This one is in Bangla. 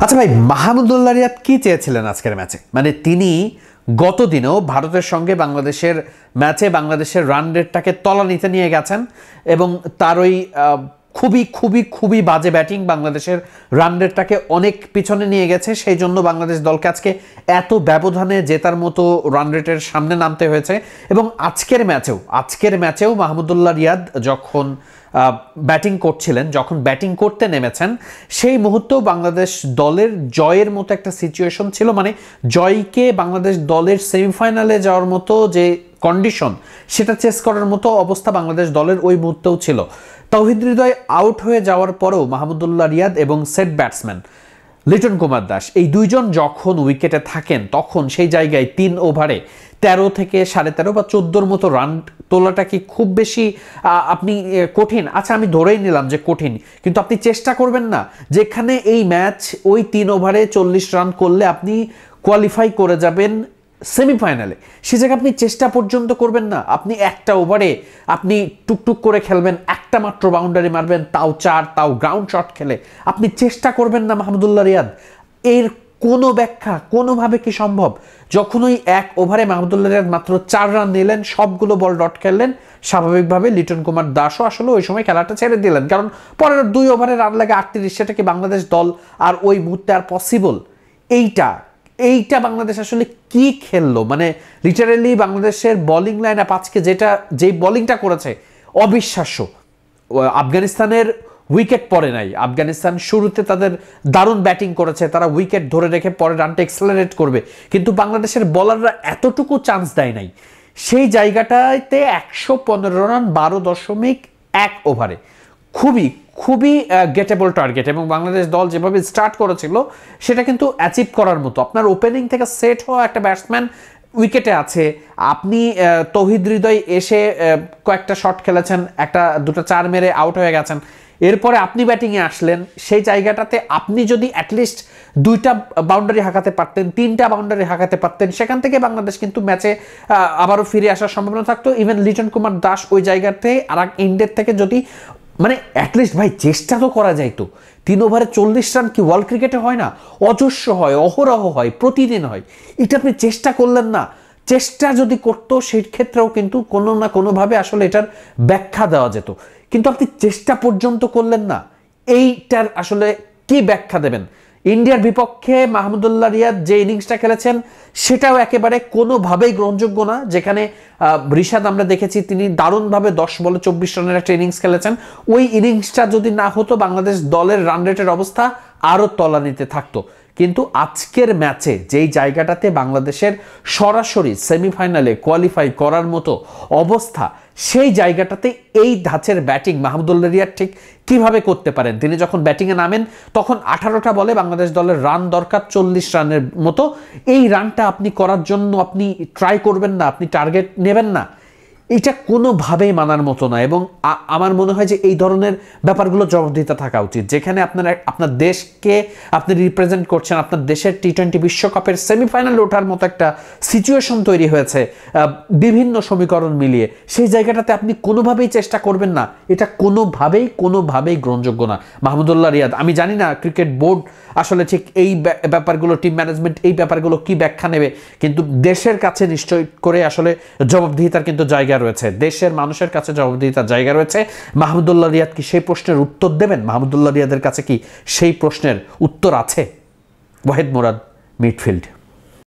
আচ্ছা ভাই, মাহমুদুল্লাহ রিয়াদ কি চেয়েছিলেন আজকের ম্যাচে? মানে তিনি গত দিনেও ভারতের সঙ্গে বাংলাদেশের ম্যাচে বাংলাদেশের রান রেটটাকে তলানিতে নিয়ে গেছেন এবং তার ওই খুবই খুবই খুবই বাজে ব্যাটিং বাংলাদেশের রান রেটটাকে অনেক পিছনে নিয়ে গেছে। সেই জন্য বাংলাদেশ দলকে আজকে এত ব্যবধানে জেতার মতো রান রেটের সামনে নামতে হয়েছে। এবং আজকের ম্যাচেও মাহমুদুল্লাহ রিয়াদ যখন ব্যাটিং করছিলেন, যখন ব্যাটিং করতে নেমেছেন, সেই মুহূর্তেও বাংলাদেশ দলের জয়ের মতো একটা সিচুয়েশন ছিল। মানে জয়কে বাংলাদেশ দলের সেমিফাইনালে যাওয়ার মতো যে কন্ডিশন, সেটা চেস করার মতো অবস্থা বাংলাদেশ দলের ওই মুহূর্তেও ছিল। তাওহিদ হৃদয় আউট হয়ে যাওয়ার পরেও মাহমুদুল্লাহ রিয়াদ এবং সেট ব্যাটসম্যান লিটন কুমার দাস, এই দুইজন যখন উইকেটে থাকেন তখন সেই জায়গায় 3 ওভারে 13 থেকে 13.5 বা 14 মতো রান তোলাটা কি খুব বেশি আপনি কঠিন? আচ্ছা, আমি ধরেই নিলাম যে কঠিন, কিন্তু আপনি চেষ্টা করবেন না? যেখানে এই ম্যাচ ওই 3 ওভারে 40 রান করলে আপনি কোয়ালিফাই করে যাবেন সেমিফাইনালে, সে জায়গায় আপনি চেষ্টা পর্যন্ত করবেন না? আপনি একটা ওভারে আপনি টুকটুক করে খেলবেন, একটা মাত্র বাউন্ডারি মারবেন, তাও 4, তাও গ্রাউন্ড শট খেলে আপনি চেষ্টা করবেন না মাহমুদুল্লাহ রিয়াদ? এর কোনো ব্যাখ্যা কোনোভাবে কি সম্ভব? যখন ওই এক ওভারে মাহমুদুল্লাহ রিয়াদ মাত্র 4 রান নিলেন, সবগুলো বল ডট খেললেন, স্বাভাবিকভাবে লিটন কুমার দাসও আসলে ওই সময় খেলাটা ছেড়ে দিলেন, কারণ পরের 2 ওভারে রান লাগে 38। সেটা কি বাংলাদেশ দল আর ওই মুহূর্তে আর পসিবল? এইটা বাংলাদেশ আসলে কি খেললো? মানে লিটারেলি বাংলাদেশের বোলিং লাইন আপ আজকে যেই বোলিংটা করেছে অবিশ্বাস্য। আফগানিস্তানের উইকেট পড়ে নাই, আফগানিস্তান শুরুতে তাদের দারুণ ব্যাটিং করেছে, তারা উইকেট ধরে রেখে পরে রানটা এক্সেলারেট করবে, কিন্তু বাংলাদেশের বোলাররা এতটুকু চান্স দেয় নাই। সেই জায়গাটাতে 115 রান 12.1 ওভারে খুবই খুবই গেটেবল টার্গেট, এবং বাংলাদেশ দল যেভাবে স্টার্ট করেছিল সেটা কিন্তু অ্যাচিভ করার মতো। আপনার ওপেনিং থেকে সেট হওয়া একটা ব্যাটসম্যান উইকেটে আছে, আপনি তৌহিদ হৃদয় এসে কয়েকটা শট খেলেছেন, একটা দুটো 4 মেরে আউট হয়ে গেছেন, এরপরে আপনি ব্যাটিংয়ে আসলেন। সেই জায়গাটাতে আপনি যদি অ্যাটলিস্ট 2টা বাউন্ডারি হাঁকাতে পারতেন, 3টা বাউন্ডারি হাঁকাতে পারতেন, সেখান থেকে বাংলাদেশ কিন্তু ম্যাচে আবারও ফিরে আসার সম্ভাবনা থাকতো। ইভেন লিটন কুমার দাস ওই জায়গাতে আর এক এন্ডের থেকে যদি মানে অ্যাটলিস্ট ভাই চেষ্টা তো করা যায়। তো 3 ওভারে 40 রান কি ওয়ার্ল্ড ক্রিকেটে হয় না? অজস্র হয়, অহরহ হয়, প্রতিদিন হয়। এটা আপনি চেষ্টা করলেন না। চেষ্টা যদি করতো সেই ক্ষেত্রেও কিন্তু কোনো না কোনোভাবে আসলে এটার ব্যাখ্যা দেওয়া যেত, কিন্তু আপনি চেষ্টা পর্যন্ত করলেন না। এইটার আসলে কি ব্যাখ্যা দেবেন? ইন্ডিয়ার বিপক্ষে মাহমুদুল্লাহ রিয়াদ যে ইনিংসটা খেলেছেন সেটাও একেবারে কোনোভাবেই গ্রহণযোগ্য না। যেখানে রিশাদ আমরা দেখেছি তিনি দারুণভাবে 10 বলে 24 রানের একটা ইনিংস খেলেছেন। ওই ইনিংসটা যদি না হতো বাংলাদেশ দলের রান রেটের অবস্থা আরও তলানিতে থাকতো। কিন্তু আজকের ম্যাচে যেই জায়গাটাতে বাংলাদেশের সরাসরি সেমিফাইনালে কোয়ালিফাই করার মতো অবস্থা, সেই জায়গাটাতে এই ধাঁচের ব্যাটিং মাহমুদুল্লাহ রিয়াদ ঠিক কিভাবে করতে পারেন? তিনি যখন ব্যাটিংয়ে নামেন তখন 18টা বলে বাংলাদেশ দলের রান দরকার 40 রানের মতো। এই রানটা আপনি করার জন্য আপনি ট্রাই করবেন না, আপনি টার্গেট নেবেন না? এটা কোনোভাবেই মানার মতো না। এবং আমার মনে হয় যে এই ধরনের ব্যাপারগুলো জবাবদিহিতা থাকা উচিত। যেখানে আপনার দেশকে আপনি রিপ্রেজেন্ট করছেন, আপনার দেশের T20 বিশ্বকাপের সেমিফাইনালে ওঠার মতো একটা সিচুয়েশন তৈরি হয়েছে বিভিন্ন সমীকরণ মিলিয়ে, সেই জায়গাটাতে আপনি কোনোভাবেই চেষ্টা করবেন না। এটা কোনোভাবেই গ্রহণযোগ্য না। মাহমুদুল্লাহ রিয়াদ, আমি জানি না ক্রিকেট বোর্ড আসলে ঠিক এই ব্যাপারগুলো, টিম ম্যানেজমেন্ট এই ব্যাপারগুলো কি ব্যাখ্যা নেবে, কিন্তু দেশের কাছে নিশ্চয় করে আসলে জবাবদিহিতার কিন্তু জায়গা রয়েছে, দেশের মানুষের কাছে জবাবদিহিতার জায়গা রয়েছে। মাহমুদুল্লাহ রিয়াদ কি সেই প্রশ্নের উত্তর দেবেন? মাহমুদুল্লাহ রিয়াদের কাছে কি সেই প্রশ্নের উত্তর আছে? ওয়াহিদ মুরাদ, মিডফিল্ড।